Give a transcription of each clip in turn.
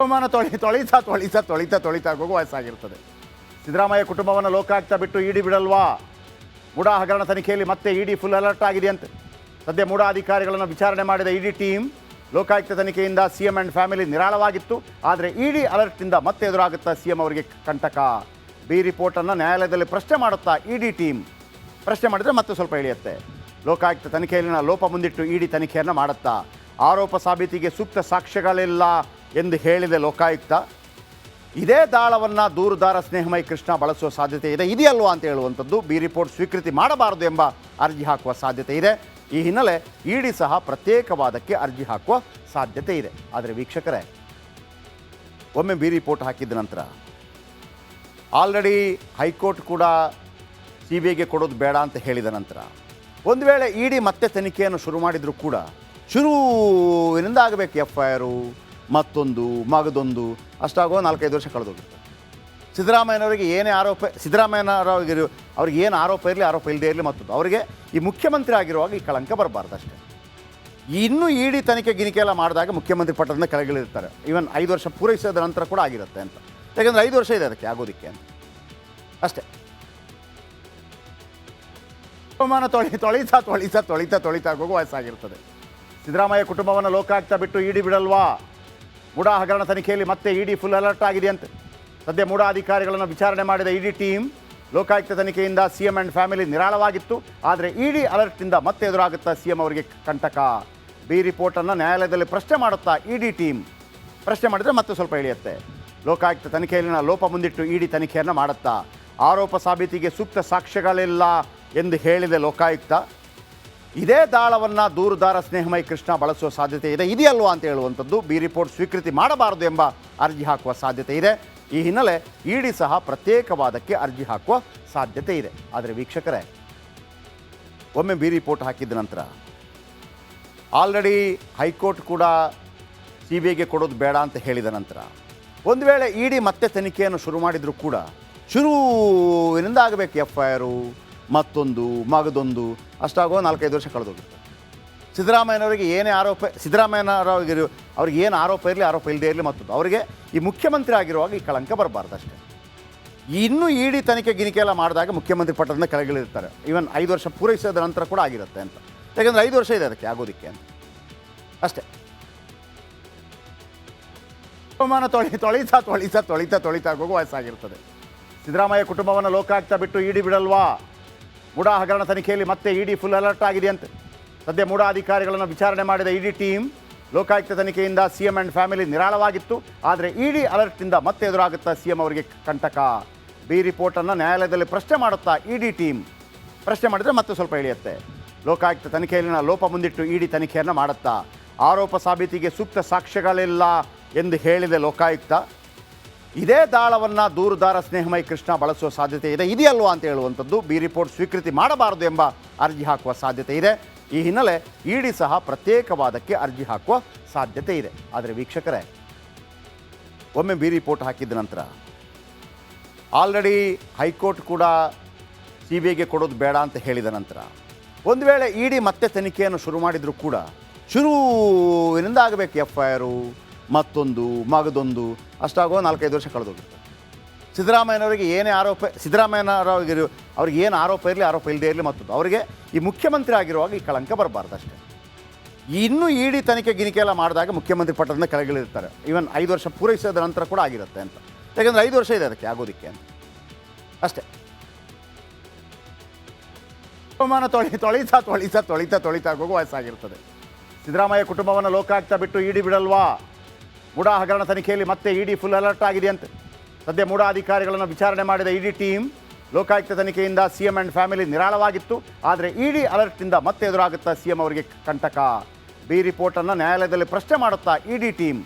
ಅವಮಾನ ತೊಳಿತಾ ಹೋಗುವ ವಯಸ್ಸಾಗಿರ್ತದೆ. ಸಿದ್ದರಾಮಯ್ಯ ಕುಟುಂಬವನ್ನು ಲೋಕಾಯುಕ್ತ ಬಿಟ್ಟು ಇಡಿ ಬಿಡಲ್ವಾ? ಮುಡಾ ಹಗರಣ ತನಿಖೆಯಲ್ಲಿ ಮತ್ತೆ ಇಡಿ ಫುಲ್ ಅಲರ್ಟ್ ಆಗಿದೆಯಂತೆ. ಸದ್ಯ ಮುಡಾ ಅಧಿಕಾರಿಗಳನ್ನು ವಿಚಾರಣೆ ಮಾಡಿದ ಇಡಿ ಟೀಮ್ ಲೋಕಾಯುಕ್ತ ತನಿಖೆಯಿಂದ ಸಿಎಂ ಆ್ಯಂಡ್ ಫ್ಯಾಮಿಲಿ ನಿರಾಳವಾಗಿತ್ತು. ಆದರೆ ಇಡಿ ಅಲರ್ಟ್ನಿಂದ ಮತ್ತೆ ಎದುರಾಗುತ್ತಾ ಸಿಎಂ ಅವರಿಗೆ ಕಂಟಕ. ಬಿ ರಿಪೋರ್ಟನ್ನು ನ್ಯಾಯಾಲಯದಲ್ಲಿ ಪ್ರಶ್ನೆ ಮಾಡುತ್ತಾ ಇಡಿ ಟೀಮ್ ಪ್ರಶ್ನೆ ಮಾಡಿದರೆ ಮತ್ತೆ ಸ್ವಲ್ಪ ಇಳಿಯುತ್ತೆ. ಲೋಕಾಯುಕ್ತ ತನಿಖೆಯಲ್ಲಿನ ಲೋಪ ಮುಂದಿಟ್ಟು ಇಡಿ ತನಿಖೆಯನ್ನು ಮಾಡುತ್ತಾ ಆರೋಪ ಸಾಬೀತಿಗೆ ಸೂಕ್ತ ಸಾಕ್ಷ್ಯಗಳಿಲ್ಲ ಎಂದು ಹೇಳಿದೆ ಲೋಕಾಯುಕ್ತ. ಇದೇ ದಾಳವನ್ನು ದೂರುದಾರ ಸ್ನೇಹಮಯಿ ಕೃಷ್ಣ ಬಳಸುವ ಸಾಧ್ಯತೆ ಇದೆ, ಇದೆಯಲ್ವಾ ಅಂತ ಹೇಳುವಂಥದ್ದು. ಬಿ ರಿಪೋರ್ಟ್ ಸ್ವೀಕೃತಿ ಮಾಡಬಾರದು ಎಂಬ ಅರ್ಜಿ ಹಾಕುವ ಸಾಧ್ಯತೆ ಇದೆ. ಈ ಹಿನ್ನೆಲೆ ಇಡಿ ಸಹ ಪ್ರತ್ಯೇಕವಾದಕ್ಕೆ ಅರ್ಜಿ ಹಾಕುವ ಸಾಧ್ಯತೆ ಇದೆ. ಆದರೆ ವೀಕ್ಷಕರೇ, ಒಮ್ಮೆ ಬಿ ರಿಪೋರ್ಟ್ ಹಾಕಿದ ನಂತರ ಆಲ್ರೆಡಿ ಹೈಕೋರ್ಟ್ ಕೂಡ ಸಿ ಬಿ ಐಗೆ ಕೊಡೋದು ಬೇಡ ಅಂತ ಹೇಳಿದ ನಂತರ ಒಂದು ವೇಳೆ ಇಡಿ ಮತ್ತೆ ತನಿಖೆಯನ್ನು ಶುರು ಮಾಡಿದರೂ ಕೂಡ ಶುರುವಿನಿಂದ ಆಗಬೇಕು. FIR ಮತ್ತೊಂದು ಮಗದೊಂದು ಅಷ್ಟಾಗೋ 4-5 ವರ್ಷ ಕಳೆದೋಗಿರ್ತದೆ. ಸಿದ್ದರಾಮಯ್ಯನವರಿಗೆ ಏನೇ ಆರೋಪ, ಅವ್ರಿಗೆ ಏನು ಆರೋಪ ಇರಲಿ ಆರೋಪ ಇಲ್ಲದೇ ಇರಲಿ ಮತ್ತೊಂದು ಅವರಿಗೆ ಈ ಮುಖ್ಯಮಂತ್ರಿ ಆಗಿರುವಾಗ ಈ ಕಳಂಕ ಬರಬಾರ್ದು ಅಷ್ಟೇ. ಇನ್ನೂ ಇಡಿ ತನಿಖೆ ಗಿನಿಕೆ ಎಲ್ಲ ಮಾಡಿದಾಗ ಮುಖ್ಯಮಂತ್ರಿ ಪಟ್ಟದಿಂದ ಕೆಳಗಿಳಿರ್ತಾರೆ. ಈವನ್ 5 ವರ್ಷ ಪೂರೈಸಿದ ನಂತರ ಕೂಡ ಆಗಿರುತ್ತೆ ಅಂತ. ಯಾಕೆಂದರೆ 5 ವರ್ಷ ಇದೆ ಅದಕ್ಕೆ ಆಗೋದಕ್ಕೆ ಅಂತ ಅಷ್ಟೇ. ಅವಮಾನ ತೊಳಿತಾ ಹೋಗುವ ವಯಸ್ಸಾಗಿರ್ತದೆ. ಸಿದ್ದರಾಮಯ್ಯ ಕುಟುಂಬವನ್ನು ಲೋಕಾಯುಕ್ತ ಬಿಟ್ಟು ಇಡಿ ಬಿಡಲ್ವಾ? ಮುಡಾ ಹಗರಣ ತನಿಖೆಯಲ್ಲಿ ಮತ್ತೆ ಇಡಿ ಫುಲ್ ಅಲರ್ಟ್ ಆಗಿದೆಯಂತೆ. ಸದ್ಯ ಮುಡಾ ಅಧಿಕಾರಿಗಳನ್ನು ವಿಚಾರಣೆ ಮಾಡಿದ ಇಡಿ ಟೀಮ್ ಲೋಕಾಯುಕ್ತ ತನಿಖೆಯಿಂದ ಸಿಎಂ ಆ್ಯಂಡ್ ಫ್ಯಾಮಿಲಿ ನಿರಾಳವಾಗಿತ್ತು. ಆದರೆ ಇಡಿ ಅಲರ್ಟ್ನಿಂದ ಮತ್ತೆ ಎದುರಾಗುತ್ತಾ ಸಿಎಂ ಅವರಿಗೆ ಕಂಟಕ. ಬಿ ರಿಪೋರ್ಟನ್ನು ನ್ಯಾಯಾಲಯದಲ್ಲಿ ಪ್ರಶ್ನೆ ಮಾಡುತ್ತಾ ಇಡಿ ಟೀಮ್ ಪ್ರಶ್ನೆ ಮಾಡಿದರೆ ಮತ್ತೆ ಸ್ವಲ್ಪ ಇಳಿಯುತ್ತೆ. ಲೋಕಾಯುಕ್ತ ತನಿಖೆಯಲ್ಲಿನ ಲೋಪ ಮುಂದಿಟ್ಟು ಇಡಿ ತನಿಖೆಯನ್ನು ಮಾಡುತ್ತಾ ಆರೋಪ ಸಾಬೀತಿಗೆ ಸೂಕ್ತ ಸಾಕ್ಷ್ಯಗಳಿಲ್ಲ ಎಂದು ಹೇಳಿದೆ ಲೋಕಾಯುಕ್ತ. ಇದೇ ದಾಳವನ್ನು ದೂರುದಾರ ಸ್ನೇಹಮಯಿ ಕೃಷ್ಣ ಬಳಸುವ ಸಾಧ್ಯತೆ ಇದೆ, ಇದೆಯಲ್ವಾ ಅಂತ ಹೇಳುವಂಥದ್ದು. ಬಿ ರಿಪೋರ್ಟ್ ಸ್ವೀಕೃತಿ ಮಾಡಬಾರದು ಎಂಬ ಅರ್ಜಿ ಹಾಕುವ ಸಾಧ್ಯತೆ ಇದೆ. ಈ ಹಿನ್ನೆಲೆ ಇಡಿ ಸಹ ಪ್ರತ್ಯೇಕವಾದಕ್ಕೆ ಅರ್ಜಿ ಹಾಕುವ ಸಾಧ್ಯತೆ ಇದೆ. ಆದರೆ ವೀಕ್ಷಕರೇ, ಒಮ್ಮೆ ಬಿ ರಿಪೋರ್ಟ್ ಹಾಕಿದ ನಂತರ ಆಲ್ರೆಡಿ ಹೈಕೋರ್ಟ್ ಕೂಡ ಸಿ ಬಿ ಐಗೆ ಕೊಡೋದು ಬೇಡ ಅಂತ ಹೇಳಿದ ನಂತರ ಒಂದು ವೇಳೆ ಇಡಿ ಮತ್ತೆ ತನಿಖೆಯನ್ನು ಶುರು ಮಾಡಿದರೂ ಕೂಡ ಶುರುವಿನಿಂದ ಆಗಬೇಕು. FIR ಮತ್ತೊಂದು ಮಗದೊಂದು ಅಷ್ಟಾಗೋ 4-5 ವರ್ಷ ಕಳೆದೋಗಿರ್ತದೆ. ಸಿದ್ದರಾಮಯ್ಯನವರಿಗೆ ಏನೇ ಆರೋಪ, ಅವ್ರಿಗೆ ಏನು ಆರೋಪ ಇರಲಿ ಆರೋಪ ಇಲ್ಲದೇ ಇರಲಿ ಮತ್ತೊಂದು ಅವರಿಗೆ ಈ ಮುಖ್ಯಮಂತ್ರಿ ಆಗಿರುವಾಗ ಈ ಕಳಂಕ ಬರಬಾರ್ದು ಅಷ್ಟೇ. ಇನ್ನೂ ಇಡಿ ತನಿಖೆ ಗಿನಿಕೆ ಎಲ್ಲ ಮಾಡಿದಾಗ ಮುಖ್ಯಮಂತ್ರಿ ಪಟ್ಟದಿಂದ ಕೆಳಗಿಳಿರ್ತಾರೆ. ಈವನ್ 5 ವರ್ಷ ಪೂರೈಸಿದ ನಂತರ ಕೂಡ ಆಗಿರುತ್ತೆ ಅಂತ. ಯಾಕೆಂದರೆ 5 ವರ್ಷ ಇದೆ ಅದಕ್ಕೆ ಆಗೋದಕ್ಕೆ ಅಂತ ಅಷ್ಟೇ. ಅವಮಾನ ತೊಳಿತಾ ಹೋಗುವ ವಯಸ್ಸಾಗಿರ್ತದೆ. ಸಿದ್ದರಾಮಯ್ಯ ಕುಟುಂಬವನ್ನು ಲೋಕಾಯುಕ್ತ ಬಿಟ್ಟು ಇಡಿ ಬಿಡಲ್ವಾ? ಮುಡಾ ಹಗರಣ ತನಿಖೆಯಲ್ಲಿ ಮತ್ತೆ ಇಡಿ ಫುಲ್ ಅಲರ್ಟ್ ಆಗಿದೆಯಂತೆ. ಸದ್ಯ ಮುಡಾ ಅಧಿಕಾರಿಗಳನ್ನು ವಿಚಾರಣೆ ಮಾಡಿದ ಇಡಿ ಟೀಮ್ ಲೋಕಾಯುಕ್ತ ತನಿಖೆಯಿಂದ ಸಿಎಂ ಆ್ಯಂಡ್ ಫ್ಯಾಮಿಲಿ ನಿರಾಳವಾಗಿತ್ತು. ಆದರೆ ಇಡಿ ಅಲರ್ಟ್ನಿಂದ ಮತ್ತೆ ಎದುರಾಗುತ್ತಾ ಸಿಎಂ ಅವರಿಗೆ ಕಂಟಕ. ಬಿ ರಿಪೋರ್ಟನ್ನು ನ್ಯಾಯಾಲಯದಲ್ಲಿ ಪ್ರಶ್ನೆ ಮಾಡುತ್ತಾ ಇಡಿ ಟೀಮ್ ಪ್ರಶ್ನೆ ಮಾಡಿದರೆ ಮತ್ತೆ ಸ್ವಲ್ಪ ಇಳಿಯುತ್ತೆ. ಲೋಕಾಯುಕ್ತ ತನಿಖೆಯಲ್ಲಿನ ಲೋಪ ಮುಂದಿಟ್ಟು ಇಡಿ ತನಿಖೆಯನ್ನು ಮಾಡುತ್ತಾ ಆರೋಪ ಸಾಬೀತಿಗೆ ಸೂಕ್ತ ಸಾಕ್ಷ್ಯಗಳಿಲ್ಲ ಎಂದು ಹೇಳಿದೆ ಲೋಕಾಯುಕ್ತ. ಇದೇ ದಾಳವನ್ನು ದೂರುದಾರ ಸ್ನೇಹಮಯಿ ಕೃಷ್ಣ ಬಳಸುವ ಸಾಧ್ಯತೆ ಇದೆ, ಇದೆಯಲ್ವಾ ಅಂತ ಹೇಳುವಂಥದ್ದು. ಬಿ ರಿಪೋರ್ಟ್ ಸ್ವೀಕೃತಿ ಮಾಡಬಾರದು ಎಂಬ ಅರ್ಜಿ ಹಾಕುವ ಸಾಧ್ಯತೆ ಇದೆ. ಈ ಹಿನ್ನೆಲೆ ಇಡಿ ಸಹ ಪ್ರತ್ಯೇಕವಾದಕ್ಕೆ ಅರ್ಜಿ ಹಾಕುವ ಸಾಧ್ಯತೆ ಇದೆ. ಆದರೆ ವೀಕ್ಷಕರೇ, ಒಮ್ಮೆ ಬಿ ರಿಪೋರ್ಟ್ ಹಾಕಿದ ನಂತರ ಆಲ್ರೆಡಿ ಹೈಕೋರ್ಟ್ ಕೂಡ ಸಿ ಬಿ ಐಗೆ ಕೊಡೋದು ಬೇಡ ಅಂತ ಹೇಳಿದ ನಂತರ ಒಂದು ವೇಳೆ ಇಡಿ ಮತ್ತೆ ತನಿಖೆಯನ್ನು ಶುರು ಮಾಡಿದರೂ ಕೂಡ ಶುರುವಿನಿಂದ ಆಗಬೇಕು. FIR ಮತ್ತೊಂದು ಮಗದೊಂದು ಅಷ್ಟಾಗೋ 4-5 ವರ್ಷ ಕಳೆದೋಗಿರ್ತದೆ. ಸಿದ್ದರಾಮಯ್ಯನವರಿಗೆ ಏನೇ ಆರೋಪ, ಅವ್ರಿಗೆ ಏನು ಆರೋಪ ಇರಲಿ ಆರೋಪ ಇಲ್ಲದೇ ಇರಲಿ ಮತ್ತೊಂದು ಅವರಿಗೆ ಈ ಮುಖ್ಯಮಂತ್ರಿ ಆಗಿರುವಾಗ ಈ ಕಳಂಕ ಬರಬಾರ್ದು ಅಷ್ಟೇ. ಇನ್ನೂ ಇಡಿ ತನಿಖೆ ಗಿನಿಕೆ ಎಲ್ಲ ಮಾಡಿದಾಗ ಮುಖ್ಯಮಂತ್ರಿ ಪಟ್ಟದಿಂದ ಕೆಳಗಿಳಿರ್ತಾರೆ. ಈವನ್ 5 ವರ್ಷ ಪೂರೈಸಿದ ನಂತರ ಕೂಡ ಆಗಿರುತ್ತೆ ಅಂತ. ಯಾಕೆಂದರೆ 5 ವರ್ಷ ಇದೆ ಅದಕ್ಕೆ ಆಗೋದಕ್ಕೆ ಅಂತ ಅಷ್ಟೇ. ಅವಮಾನ ತೊಳಿತಾ ಹೋಗುವ ವಯಸ್ಸಾಗಿರ್ತದೆ. ಸಿದ್ದರಾಮಯ್ಯ ಕುಟುಂಬವನ್ನು ಲೋಕಾಯುಕ್ತ ಬಿಟ್ಟು ಇಡಿ ಬಿಡಲ್ವಾ? ಮುಡಾ ಹಗರಣ ತನಿಖೆಯಲ್ಲಿ ಮತ್ತೆ ಇಡಿ ಫುಲ್ ಅಲರ್ಟ್ ಆಗಿದೆಯಂತೆ. ಸದ್ಯ ಮುಡಾ ಅಧಿಕಾರಿಗಳನ್ನು ವಿಚಾರಣೆ ಮಾಡಿದ ಇಡಿ ಟೀಮ್ ಲೋಕಾಯುಕ್ತ ತನಿಖೆಯಿಂದ ಸಿಎಂ ಆ್ಯಂಡ್ ಫ್ಯಾಮಿಲಿ ನಿರಾಳವಾಗಿತ್ತು. ಆದರೆ ಇಡಿ ಅಲರ್ಟ್ನಿಂದ ಮತ್ತೆ ಎದುರಾಗುತ್ತಾ ಸಿಎಂ ಅವರಿಗೆ ಕಂಟಕ. ಬಿ ರಿಪೋರ್ಟನ್ನು ನ್ಯಾಯಾಲಯದಲ್ಲಿ ಪ್ರಶ್ನೆ ಮಾಡುತ್ತಾ ಇಡಿ ಟೀಮ್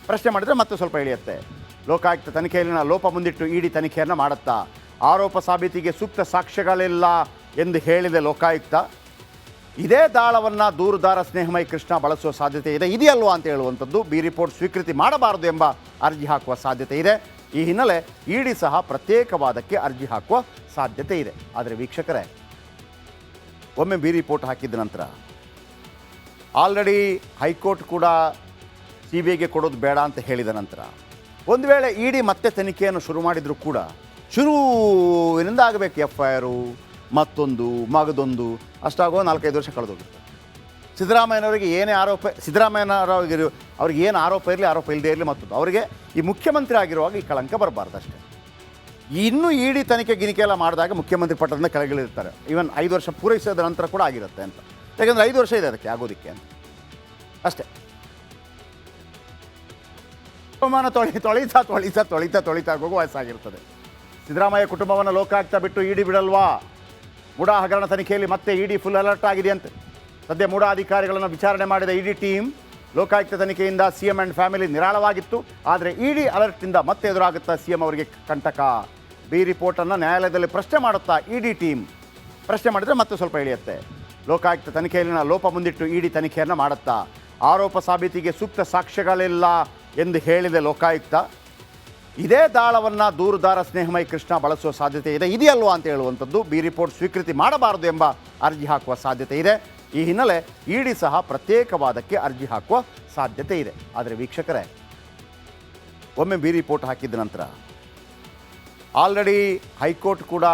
ಪ್ರಶ್ನೆ ಮಾಡಿದರೆ ಮತ್ತೆ ಸ್ವಲ್ಪ ಇಳಿಯುತ್ತೆ. ಲೋಕಾಯುಕ್ತ ತನಿಖೆಯಲ್ಲಿನ ಲೋಪ ಮುಂದಿಟ್ಟು ಇಡಿ ತನಿಖೆಯನ್ನು ಮಾಡುತ್ತಾ ಆರೋಪ ಸಾಬೀತಿಗೆ ಸೂಕ್ತ ಸಾಕ್ಷ್ಯಗಳಿಲ್ಲ ಎಂದು ಹೇಳಿದೆ ಲೋಕಾಯುಕ್ತ. ಇದೇ ದಾಳವನ್ನು ದೂರುದಾರ ಸ್ನೇಹಮಯಿ ಕೃಷ್ಣ ಬಳಸುವ ಸಾಧ್ಯತೆ ಇದೆ, ಇದೆಯಲ್ವಾ ಅಂತ ಹೇಳುವಂಥದ್ದು. ಬಿ ರಿಪೋರ್ಟ್ ಸ್ವೀಕೃತಿ ಮಾಡಬಾರದು ಎಂಬ ಅರ್ಜಿ ಹಾಕುವ ಸಾಧ್ಯತೆ ಇದೆ. ಈ ಹಿನ್ನೆಲೆ ಇಡಿ ಸಹ ಪ್ರತ್ಯೇಕವಾದಕ್ಕೆ ಅರ್ಜಿ ಹಾಕುವ ಸಾಧ್ಯತೆ ಇದೆ. ಆದರೆ ವೀಕ್ಷಕರೇ, ಒಮ್ಮೆ ಬಿ ರಿಪೋರ್ಟ್ ಹಾಕಿದ ನಂತರ ಆಲ್ರೆಡಿ ಹೈಕೋರ್ಟ್ ಕೂಡ ಸಿ ಬಿ ಐಗೆ ಕೊಡೋದು ಬೇಡ ಅಂತ ಹೇಳಿದ ನಂತರ ಒಂದು ವೇಳೆ ಇಡಿ ಮತ್ತೆ ತನಿಖೆಯನ್ನು ಶುರು ಮಾಡಿದರೂ ಕೂಡ ಶುರುವಿನಿಂದ ಆಗಬೇಕು ಎಫ್ ಐ ಆರು ಮತ್ತೊಂದು ಮಗದೊಂದು ಅಷ್ಟಾಗೋ 4-5 ವರ್ಷ ಕಳೆದೋಗಿರ್ತದೆ. ಸಿದ್ದರಾಮಯ್ಯನವರಿಗೆ ಏನೇ ಆರೋಪ ಅವ್ರಿಗೆ ಏನು ಆರೋಪ ಇರಲಿ ಆರೋಪ ಇಲ್ಲದೇ ಇರಲಿ ಮತ್ತೊಂದು ಅವರಿಗೆ ಈ ಮುಖ್ಯಮಂತ್ರಿ ಆಗಿರುವಾಗ ಈ ಕಳಂಕ ಬರಬಾರ್ದು ಅಷ್ಟೇ. ಇನ್ನೂ ಇಡಿ ತನಿಖೆ ಗಿನಿಕೆ ಎಲ್ಲ ಮಾಡಿದಾಗ ಮುಖ್ಯಮಂತ್ರಿ ಪಟ್ಟದಿಂದ ಕೆಳಗಿಳಿರ್ತಾರೆ. ಈವನ್ 5 ವರ್ಷ ಪೂರೈಸಿದ ನಂತರ ಕೂಡ ಆಗಿರುತ್ತೆ ಅಂತ. ಯಾಕೆಂದರೆ 5 ವರ್ಷ ಇದೆ ಅದಕ್ಕೆ ಆಗೋದಕ್ಕೆ ಅಂತ ಅಷ್ಟೇ. ಅವಮಾನ ತೊಳಿತಾ ಹೋಗುವ ವಯಸ್ಸಾಗಿರ್ತದೆ. ಸಿದ್ದರಾಮಯ್ಯ ಕುಟುಂಬವನ್ನು ಲೋಕಾಯುಕ್ತ ಬಿಟ್ಟು ಇಡಿ ಬಿಡಲ್ವಾ? ಮುಡಾ ಹಗರಣ ತನಿಖೆಯಲ್ಲಿ ಮತ್ತೆ ಇಡಿ ಫುಲ್ ಅಲರ್ಟ್ ಆಗಿದೆಯಂತೆ. ಸದ್ಯ ಮುಡಾ ಅಧಿಕಾರಿಗಳನ್ನು ವಿಚಾರಣೆ ಮಾಡಿದ ಇಡಿ ಟೀಮ್ ಲೋಕಾಯುಕ್ತ ತನಿಖೆಯಿಂದ ಸಿಎಂ ಆ್ಯಂಡ್ ಫ್ಯಾಮಿಲಿ ನಿರಾಳವಾಗಿತ್ತು. ಆದರೆ ಇಡಿ ಅಲರ್ಟ್ನಿಂದ ಮತ್ತೆ ಎದುರಾಗುತ್ತಾ ಸಿಎಂ ಅವರಿಗೆ ಕಂಟಕ. ಬಿ ರಿಪೋರ್ಟನ್ನು ನ್ಯಾಯಾಲಯದಲ್ಲಿ ಪ್ರಶ್ನೆ ಮಾಡುತ್ತಾ ಇಡಿ ಟೀಮ್ ಪ್ರಶ್ನೆ ಮಾಡಿದರೆ ಮತ್ತೆ ಸ್ವಲ್ಪ ಇಳಿಯುತ್ತೆ. ಲೋಕಾಯುಕ್ತ ತನಿಖೆಯಲ್ಲಿನ ಲೋಪ ಮುಂದಿಟ್ಟು ಇಡಿ ತನಿಖೆಯನ್ನು ಮಾಡುತ್ತಾ ಆರೋಪ ಸಾಬೀತಿಗೆ ಸೂಕ್ತ ಸಾಕ್ಷ್ಯಗಳಿಲ್ಲ ಎಂದು ಹೇಳಿದೆ ಲೋಕಾಯುಕ್ತ. ಇದೇ ದಾಳವನ್ನು ದೂರುದಾರ ಸ್ನೇಹಮಯಿ ಕೃಷ್ಣ ಬಳಸುವ ಸಾಧ್ಯತೆ ಇದೆ, ಇದೆಯಲ್ವಾ ಅಂತ ಹೇಳುವಂಥದ್ದು. ಬಿ ರಿಪೋರ್ಟ್ ಸ್ವೀಕೃತಿ ಮಾಡಬಾರದು ಎಂಬ ಅರ್ಜಿ ಹಾಕುವ ಸಾಧ್ಯತೆ ಇದೆ. ಈ ಹಿನ್ನೆಲೆ ಇಡಿ ಸಹ ಪ್ರತ್ಯೇಕವಾದಕ್ಕೆ ಅರ್ಜಿ ಹಾಕುವ ಸಾಧ್ಯತೆ ಇದೆ. ಆದರೆ ವೀಕ್ಷಕರೇ, ಒಮ್ಮೆ ಬಿ ರಿಪೋರ್ಟ್ ಹಾಕಿದ ನಂತರ ಆಲ್ರೆಡಿ ಹೈಕೋರ್ಟ್ ಕೂಡ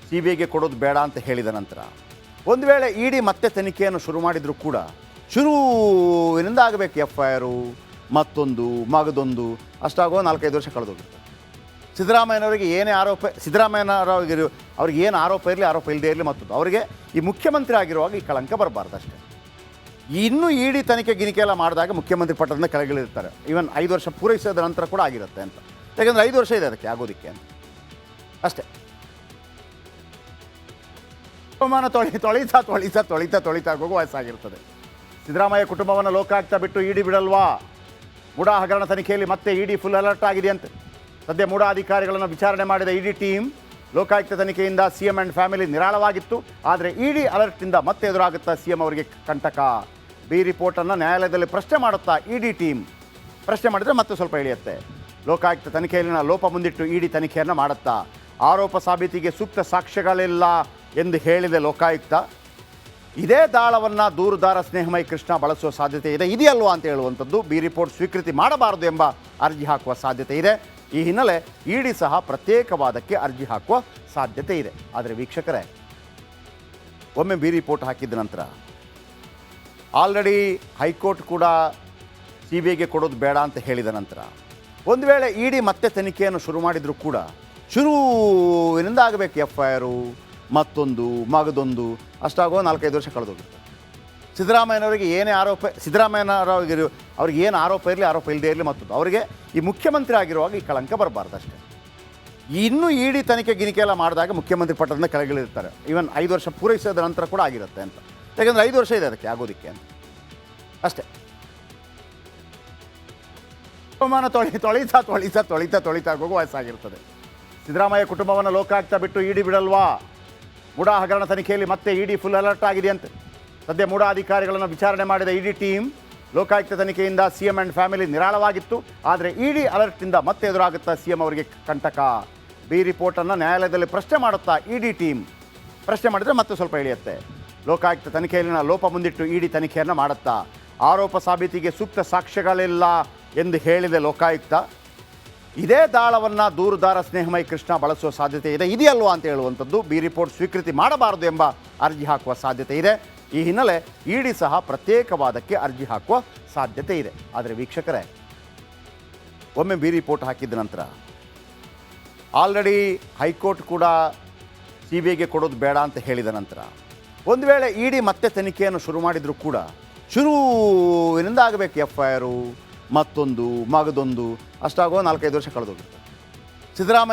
ಸಿ ಬಿ ಐಗೆ ಕೊಡೋದು ಬೇಡ ಅಂತ ಹೇಳಿದ ನಂತರ ಒಂದು ವೇಳೆ ಇಡಿ ಮತ್ತೆ ತನಿಖೆಯನ್ನು ಶುರು ಮಾಡಿದರೂ ಕೂಡ ಶುರುವಿನಿಂದ ಆಗಬೇಕು ಎಫ್ ಐ ಆರು ಮತ್ತೊಂದು ಮಗದೊಂದು ಅಷ್ಟಾಗೋ 4-5 ವರ್ಷ ಕಳೆದೋಗಿರ್ತದೆ. ಸಿದ್ದರಾಮಯ್ಯನವರಿಗೆ ಏನೇ ಅವ್ರಿಗೆ ಏನು ಆರೋಪ ಇರಲಿ ಆರೋಪ ಇಲ್ಲದೇ ಇರಲಿ ಮತ್ತೊಂದು ಅವರಿಗೆ ಈ ಮುಖ್ಯಮಂತ್ರಿ ಆಗಿರುವಾಗ ಈ ಕಳಂಕ ಬರಬಾರ್ದು ಅಷ್ಟೇ. ಇನ್ನೂ ಇಡಿ ತನಿಖೆ ಗಿನಿಕೆ ಎಲ್ಲ ಮಾಡಿದಾಗ ಮುಖ್ಯಮಂತ್ರಿ ಪಟ್ಟದಿಂದ ಕೆಳಗಿಳಿರ್ತಾರೆ. ಈವನ್ 5 ವರ್ಷ ಪೂರೈಸಿದ ನಂತರ ಕೂಡ ಆಗಿರುತ್ತೆ ಅಂತ. ಯಾಕೆಂದರೆ 5 ವರ್ಷ ಇದೆ ಅದಕ್ಕೆ ಆಗೋದಕ್ಕೆ ಅಂತ ಅಷ್ಟೇ. ಅವಮಾನ ತೊಳಿತಾ ಹೋಗುವ ವಯಸ್ಸಾಗಿರ್ತದೆ. ಸಿದ್ದರಾಮಯ್ಯ ಕುಟುಂಬವನ್ನು ಲೋಕಾಯುಕ್ತ ಬಿಟ್ಟು ಇಡಿ ಬಿಡಲ್ವಾ? ಮುಡಾ ಹಗರಣ ತನಿಖೆಯಲ್ಲಿ ಮತ್ತೆ ಇಡಿ ಫುಲ್ ಅಲರ್ಟ್ ಆಗಿದೆಯಂತೆ. ಸದ್ಯ ಮುಡಾ ಅಧಿಕಾರಿಗಳನ್ನು ವಿಚಾರಣೆ ಮಾಡಿದ ಇಡಿ ಟೀಮ್ ಲೋಕಾಯುಕ್ತ ತನಿಖೆಯಿಂದ ಸಿಎಂ ಆ್ಯಂಡ್ ಫ್ಯಾಮಿಲಿ ನಿರಾಳವಾಗಿತ್ತು. ಆದರೆ ಇಡಿ ಅಲರ್ಟ್ನಿಂದ ಮತ್ತೆ ಎದುರಾಗುತ್ತಾ ಸಿಎಂ ಅವರಿಗೆ ಕಂಟಕ. ಬಿ ರಿಪೋರ್ಟನ್ನು ನ್ಯಾಯಾಲಯದಲ್ಲಿ ಪ್ರಶ್ನೆ ಮಾಡುತ್ತಾ ಇಡಿ ಟೀಮ್ ಪ್ರಶ್ನೆ ಮಾಡಿದರೆ ಮತ್ತೆ ಸ್ವಲ್ಪ ಇಳಿಯುತ್ತೆ. ಲೋಕಾಯುಕ್ತ ತನಿಖೆಯಲ್ಲಿನ ಲೋಪ ಮುಂದಿಟ್ಟು ಇಡಿ ತನಿಖೆಯನ್ನು ಮಾಡುತ್ತಾ ಆರೋಪ ಸಾಬೀತಿಗೆ ಸೂಕ್ತ ಸಾಕ್ಷ್ಯಗಳಿಲ್ಲ ಎಂದು ಹೇಳಿದೆ ಲೋಕಾಯುಕ್ತ. ಇದೇ ದಾಳವನ್ನು ದೂರುದಾರ ಸ್ನೇಹಮಯಿ ಕೃಷ್ಣ ಬಳಸುವ ಸಾಧ್ಯತೆ ಇದೆ, ಇದೆಯಲ್ವಾ ಅಂತ ಹೇಳುವಂಥದ್ದು. ಬಿ ರಿಪೋರ್ಟ್ ಸ್ವೀಕೃತಿ ಮಾಡಬಾರದು ಎಂಬ ಅರ್ಜಿ ಹಾಕುವ ಸಾಧ್ಯತೆ ಇದೆ. ಈ ಹಿನ್ನೆಲೆ ಇಡಿ ಸಹ ಪ್ರತ್ಯೇಕವಾದಕ್ಕೆ ಅರ್ಜಿ ಹಾಕುವ ಸಾಧ್ಯತೆ ಇದೆ. ಆದರೆ ವೀಕ್ಷಕರೇ, ಒಮ್ಮೆ ಬಿ ರಿಪೋರ್ಟ್ ಹಾಕಿದ ನಂತರ ಆಲ್ರೆಡಿ ಹೈಕೋರ್ಟ್ ಕೂಡ ಸಿ ಬಿ ಐಗೆ ಕೊಡೋದು ಬೇಡ ಅಂತ ಹೇಳಿದ ನಂತರ ಒಂದು ವೇಳೆ ಇಡಿ ಮತ್ತೆ ತನಿಖೆಯನ್ನು ಶುರು ಮಾಡಿದರೂ ಕೂಡ ಶುರುವಿನಿಂದ ಆಗಬೇಕು ಎಫ್ ಐ ಆರು ಮತ್ತೊಂದು ಮಗದೊಂದು ಅಷ್ಟಾಗೋ 4-5 ವರ್ಷ ಕಳೆದೋಗಿರ್ತದೆ. ಸಿದ್ದರಾಮಯ್ಯನವರಿಗೆ ಏನೇ ಅವ್ರಿಗೆ ಏನು ಆರೋಪ ಇರಲಿ ಆರೋಪ ಇಲ್ಲದೇ ಇರಲಿ ಮತ್ತೊಂದು ಅವರಿಗೆ ಈ ಮುಖ್ಯಮಂತ್ರಿ ಆಗಿರುವಾಗ ಈ ಕಳಂಕ ಬರಬಾರ್ದು ಅಷ್ಟೇ. ಇನ್ನೂ ಇಡಿ ತನಿಖೆ ಗಿನಿಕೆ ಎಲ್ಲ ಮಾಡಿದಾಗ ಮುಖ್ಯಮಂತ್ರಿ ಪಟ್ಟದಿಂದ ಕೆಳಗಿಳಿರ್ತಾರೆ. ಈವನ್ 5 ವರ್ಷ ಪೂರೈಸಿದ ನಂತರ ಕೂಡ ಆಗಿರುತ್ತೆ ಅಂತ. ಯಾಕೆಂದರೆ 5 ವರ್ಷ ಇದೆ ಅದಕ್ಕೆ ಆಗೋದಕ್ಕೆ ಅಂತ ಅಷ್ಟೇ. ಅವಮಾನ ತೊಳಿತಾ ಹೋಗುವ ವಯಸ್ಸಾಗಿರ್ತದೆ. ಸಿದ್ದರಾಮಯ್ಯ ಕುಟುಂಬವನ್ನು ಲೋಕಾಯುಕ್ತ ಬಿಟ್ಟು ಇಡಿ ಬಿಡಲ್ವಾ? ಮುಡಾ ಹಗರಣ ತನಿಖೆಯಲ್ಲಿ ಮತ್ತೆ ಇಡಿ ಫುಲ್ ಅಲರ್ಟ್ ಆಗಿದೆಯಂತೆ. ಸದ್ಯ ಮುಡಾ ಅಧಿಕಾರಿಗಳನ್ನು ವಿಚಾರಣೆ ಮಾಡಿದ ಇಡಿ ಟೀಮ್ ಲೋಕಾಯುಕ್ತ ತನಿಖೆಯಿಂದ ಸಿಎಂ ಆ್ಯಂಡ್ ಫ್ಯಾಮಿಲಿ ನಿರಾಳವಾಗಿತ್ತು. ಆದರೆ ಇಡಿ ಅಲರ್ಟ್ನಿಂದ ಮತ್ತೆ ಎದುರಾಗುತ್ತಾ ಸಿಎಂ ಅವರಿಗೆ ಕಂಟಕ. ಬಿ ರಿಪೋರ್ಟನ್ನು ನ್ಯಾಯಾಲಯದಲ್ಲಿ ಪ್ರಶ್ನೆ ಮಾಡುತ್ತಾ ಇಡಿ ಟೀಮ್ ಪ್ರಶ್ನೆ ಮಾಡಿದರೆ ಮತ್ತೆ ಸ್ವಲ್ಪ ಇಳಿಯುತ್ತೆ. ಲೋಕಾಯುಕ್ತ ತನಿಖೆಯಲ್ಲಿನ ಲೋಪ ಮುಂದಿಟ್ಟು ಇಡಿ ತನಿಖೆಯನ್ನು ಮಾಡುತ್ತಾ ಆರೋಪ ಸಾಬೀತಿಗೆ ಸೂಕ್ತ ಸಾಕ್ಷ್ಯಗಳಿಲ್ಲ ಎಂದು ಹೇಳಿದೆ ಲೋಕಾಯುಕ್ತ. ಇದೇ ದಾಳವನ್ನು ದೂರುದಾರ ಸ್ನೇಹಮಯಿ ಕೃಷ್ಣ ಬಳಸುವ ಸಾಧ್ಯತೆ ಇದೆ, ಇದೆಯಲ್ವಾ ಅಂತ ಹೇಳುವಂಥದ್ದು. ಬಿ ರಿಪೋರ್ಟ್ ಸ್ವೀಕೃತಿ ಮಾಡಬಾರದು ಎಂಬ ಅರ್ಜಿ ಹಾಕುವ ಸಾಧ್ಯತೆ ಇದೆ. ಈ ಹಿನ್ನೆಲೆ ಇಡಿ ಸಹ ಪ್ರತ್ಯೇಕವಾದಕ್ಕೆ ಅರ್ಜಿ ಹಾಕುವ ಸಾಧ್ಯತೆ ಇದೆ. ಆದರೆ ವೀಕ್ಷಕರೇ, ಒಮ್ಮೆ ಬಿ ರಿಪೋರ್ಟ್ ಹಾಕಿದ ನಂತರ ಆಲ್ರೆಡಿ ಹೈಕೋರ್ಟ್ ಕೂಡ ಸಿ ಬಿ ಐಗೆ ಕೊಡೋದು ಬೇಡ ಅಂತ ಹೇಳಿದ ನಂತರ ಒಂದು ವೇಳೆ ಇಡಿ ಮತ್ತೆ ತನಿಖೆಯನ್ನು ಶುರು ಮಾಡಿದರೂ ಕೂಡ ಶುರುವಿನಿಂದ ಆಗಬೇಕು ಎಫ್ ಐ ಆರು ಮತ್ತೊಂದು ಮಗದೊಂದು ಅಷ್ಟಾಗೋ 4-5 ವರ್ಷ ಕಳೆದೋಗಿರ್ತದೆ. ಸಿದ್ದರಾಮಯ್ಯ